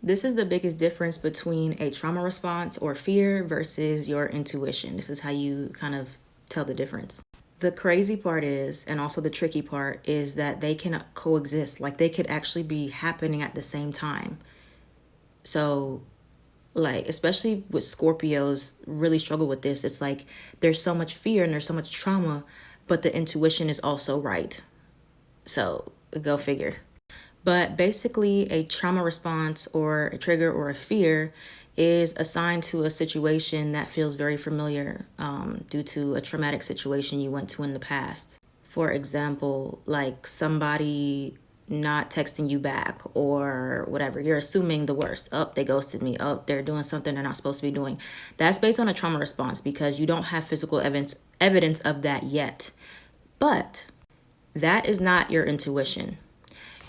This is the biggest difference between a trauma response or fear versus your intuition. This is how you kind of tell the difference. The crazy part is, and also the tricky part, is that they can coexist. Like they could actually be happening at the same time. So, like, especially with Scorpios, really struggle with this. It's like there's so much fear and there's so much trauma, but the intuition is also right. So, go figure. But basically, a trauma response or a trigger or a fear is assigned to a situation that feels very familiar due to a traumatic situation you went to in the past. For example, like somebody not texting you back or whatever. You're assuming the worst. Oh, they ghosted me. Oh, they're doing something they're not supposed to be doing. That's based on a trauma response because you don't have physical evidence of that yet. But that is not your intuition.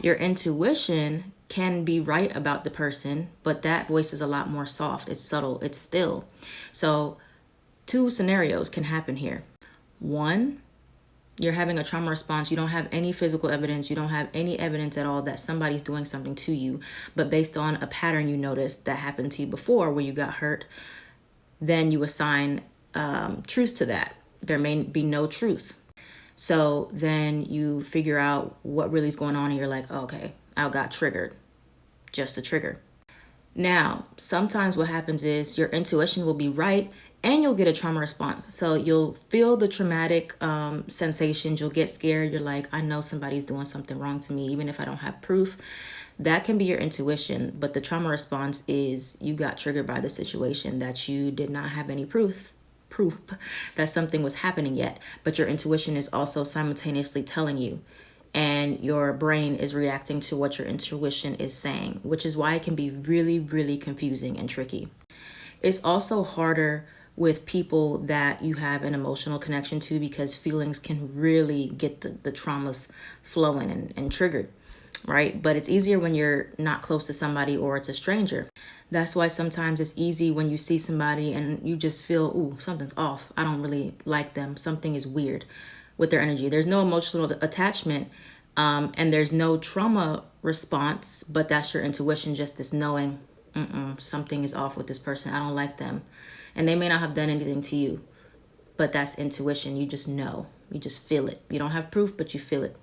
Your intuition can be right about the person, but that voice is a lot more soft. It's subtle. It's still. So, two scenarios can happen here. One, you're having a trauma response. You don't have any physical evidence. You don't have any evidence at all that somebody's doing something to you. But based on a pattern you noticed that happened to you before where you got hurt, then you assign truth to that. There may be no truth. So then you figure out what really is going on and you're like, oh, okay, I got triggered. Just a trigger. Now, sometimes what happens is your intuition will be right and you'll get a trauma response. So you'll feel the traumatic sensations. You'll get scared. You're like, I know somebody's doing something wrong to me, even if I don't have proof. That can be your intuition. But the trauma response is you got triggered by the situation that you did not have any proof that something was happening yet, but your intuition is also simultaneously telling you, and your brain is reacting to what your intuition is saying, which is why it can be really, really confusing and tricky. It's also harder with people that you have an emotional connection to because feelings can really get the traumas flowing and triggered, right? But it's easier when you're not close to somebody or it's a stranger. That's why sometimes it's easy when you see somebody and you just feel, ooh, something's off. I don't really like them. Something is weird with their energy. There's no emotional attachment and there's no trauma response, but that's your intuition, just this knowing, something is off with this person. I don't like them. And they may not have done anything to you, but that's intuition. You just know. You just feel it. You don't have proof, but you feel it.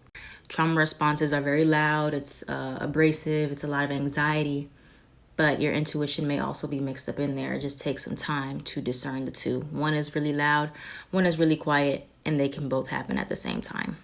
Trauma responses are very loud. It's abrasive. It's a lot of anxiety. But your intuition may also be mixed up in there. It just takes some time to discern the two. One is really loud, one is really quiet, and they can both happen at the same time.